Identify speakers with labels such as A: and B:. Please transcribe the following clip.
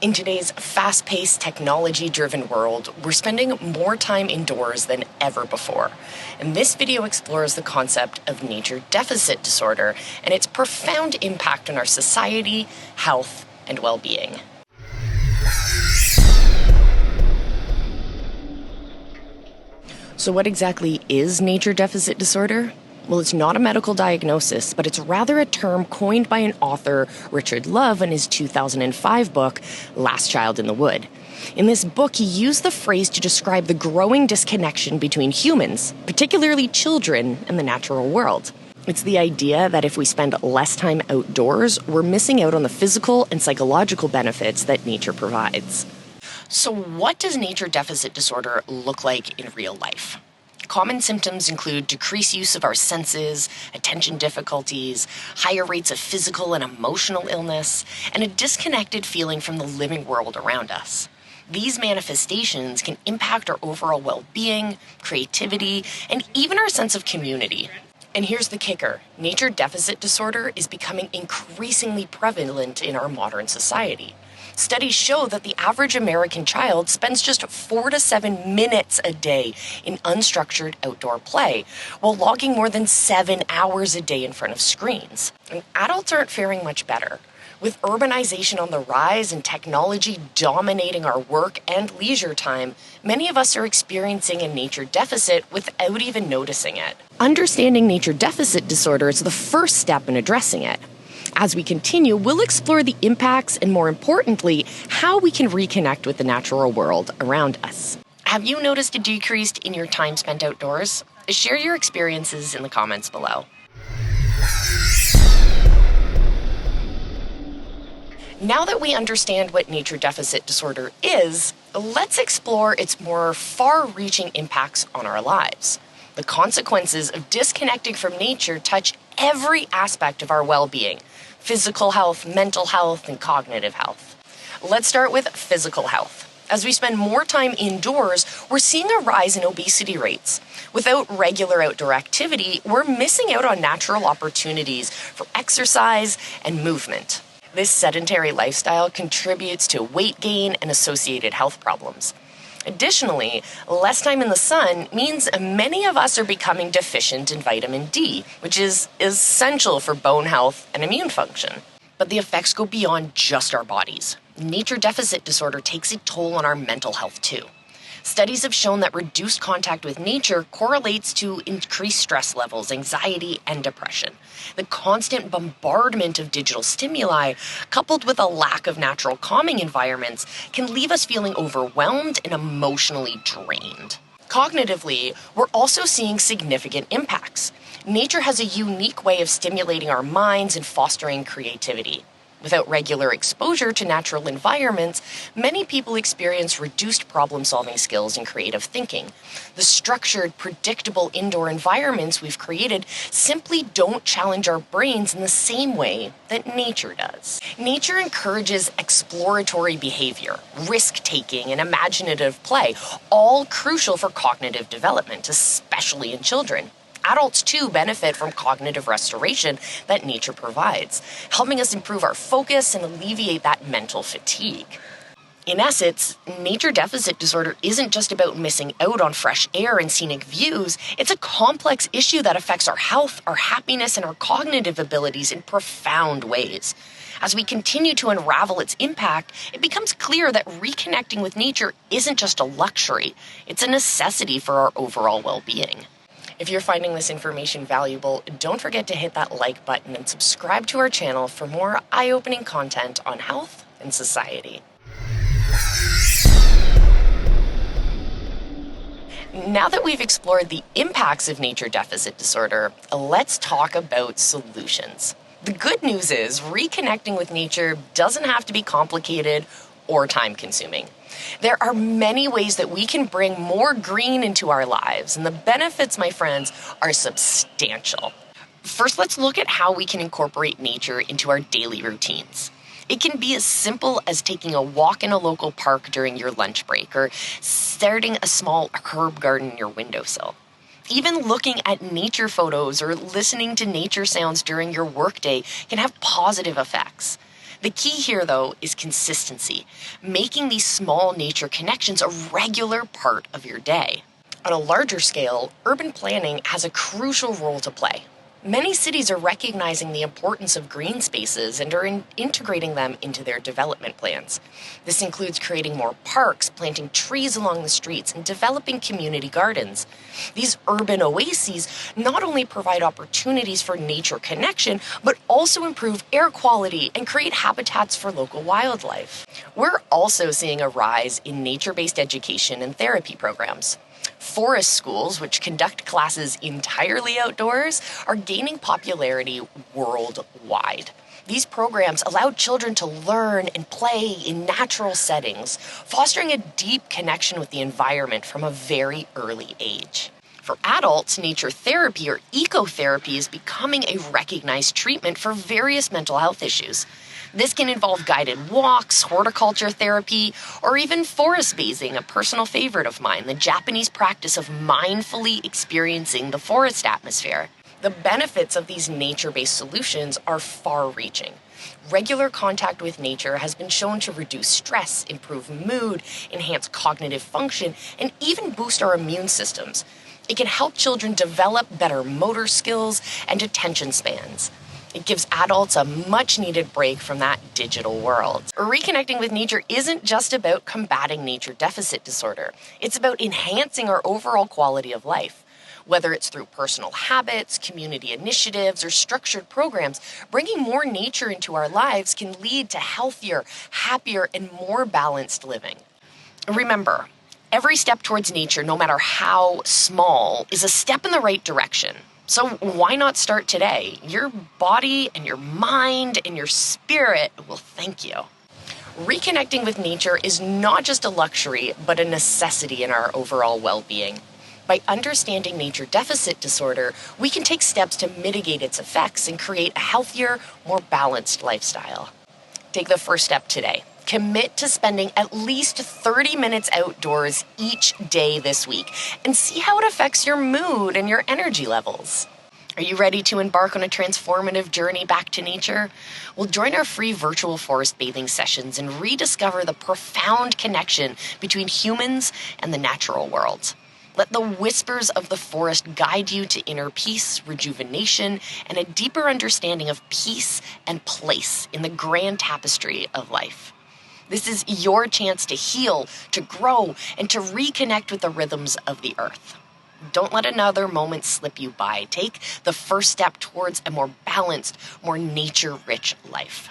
A: In today's fast-paced, technology-driven world, we're spending more time indoors than ever before. And this video explores the concept of nature deficit disorder and its profound impact on our society, health, and well-being. So what exactly is nature deficit disorder? Well, it's not a medical diagnosis, but it's rather a term coined by an author, Richard Louv, in his 2005 book, Last Child in the Wood. In this book, he used the phrase to describe the growing disconnection between humans, particularly children, and the natural world. It's the idea that if we spend less time outdoors, we're missing out on the physical and psychological benefits that nature provides. So what does nature deficit disorder look like in real life? Common symptoms include decreased use of our senses, attention difficulties, higher rates of physical and emotional illness, and a disconnected feeling from the living world around us. These manifestations can impact our overall well-being, creativity, and even our sense of community. And here's the kicker: nature deficit disorder is becoming increasingly prevalent in our modern society. Studies show that the average American child spends just 4 to 7 minutes a day in unstructured outdoor play, while logging more than 7 hours a day in front of screens. And adults aren't faring much better. With urbanization on the rise and technology dominating our work and leisure time, many of us are experiencing a nature deficit without even noticing it. Understanding nature deficit disorder is the first step in addressing it. As we continue, we'll explore the impacts and, more importantly, how we can reconnect with the natural world around us. Have you noticed a decrease in your time spent outdoors? Share your experiences in the comments below. Now that we understand what nature deficit disorder is, let's explore its more far-reaching impacts on our lives. The consequences of disconnecting from nature touch every aspect of our well-being: physical health, mental health, and cognitive health. Let's start with physical health. As we spend more time indoors, we're seeing a rise in obesity rates. Without regular outdoor activity, we're missing out on natural opportunities for exercise and movement. This sedentary lifestyle contributes to weight gain and associated health problems. Additionally, less time in the sun means many of us are becoming deficient in vitamin D, which is essential for bone health and immune function. But the effects go beyond just our bodies. Nature deficit disorder takes a toll on our mental health too. Studies have shown that reduced contact with nature correlates to increased stress levels, anxiety, and depression. The constant bombardment of digital stimuli, coupled with a lack of natural calming environments, can leave us feeling overwhelmed and emotionally drained. Cognitively, we're also seeing significant impacts. Nature has a unique way of stimulating our minds and fostering creativity. Without regular exposure to natural environments, many people experience reduced problem-solving skills and creative thinking. The structured, predictable indoor environments we've created simply don't challenge our brains in the same way that nature does. Nature encourages exploratory behavior, risk-taking, and imaginative play, all crucial for cognitive development, especially in children. Adults, too, benefit from cognitive restoration that nature provides, helping us improve our focus and alleviate that mental fatigue. In essence, nature deficit disorder isn't just about missing out on fresh air and scenic views. It's a complex issue that affects our health, our happiness, and our cognitive abilities in profound ways. As we continue to unravel its impact, it becomes clear that reconnecting with nature isn't just a luxury, it's a necessity for our overall well-being. If you're finding this information valuable, don't forget to hit that like button and subscribe to our channel for more eye-opening content on health and society. Now that we've explored the impacts of nature deficit disorder, let's talk about solutions. The good news is reconnecting with nature doesn't have to be complicated or time-consuming. There are many ways that we can bring more green into our lives, and the benefits, my friends, are substantial. First, let's look at how we can incorporate nature into our daily routines. It can be as simple as taking a walk in a local park during your lunch break, or starting a small herb garden in your windowsill. Even looking at nature photos or listening to nature sounds during your workday can have positive effects. The key here, though, is consistency, making these small nature connections a regular part of your day. On a larger scale, urban planning has a crucial role to play. Many cities are recognizing the importance of green spaces and are integrating them into their development plans. This includes creating more parks, planting trees along the streets, and developing community gardens. These urban oases not only provide opportunities for nature connection, but also improve air quality and create habitats for local wildlife. We're also seeing a rise in nature-based education and therapy programs. Forest schools, which conduct classes entirely outdoors, are gaining popularity worldwide. These programs allow children to learn and play in natural settings, fostering a deep connection with the environment from a very early age. For adults, nature therapy or ecotherapy is becoming a recognized treatment for various mental health issues. This can involve guided walks, horticulture therapy, or even forest bathing, a personal favorite of mine, the Japanese practice of mindfully experiencing the forest atmosphere. The benefits of these nature-based solutions are far-reaching. Regular contact with nature has been shown to reduce stress, improve mood, enhance cognitive function, and even boost our immune systems. It can help children develop better motor skills and attention spans. It gives adults a much-needed break from that digital world. Reconnecting with nature isn't just about combating nature deficit disorder. It's about enhancing our overall quality of life. Whether it's through personal habits, community initiatives, or structured programs, bringing more nature into our lives can lead to healthier, happier, and more balanced living. Remember, every step towards nature, no matter how small, is a step in the right direction. So why not start today? Your body and your mind and your spirit will thank you. Reconnecting with nature is not just a luxury, but a necessity in our overall well-being. By understanding nature deficit disorder, we can take steps to mitigate its effects and create a healthier, more balanced lifestyle. Take the first step today. Commit to spending at least 30 minutes outdoors each day this week and see how it affects your mood and your energy levels. Are you ready to embark on a transformative journey back to nature? Well, join our free virtual forest bathing sessions and rediscover the profound connection between humans and the natural world. Let the whispers of the forest guide you to inner peace, rejuvenation, and a deeper understanding of peace and place in the grand tapestry of life. This is your chance to heal, to grow, and to reconnect with the rhythms of the earth. Don't let another moment slip you by. Take the first step towards a more balanced, more nature-rich life.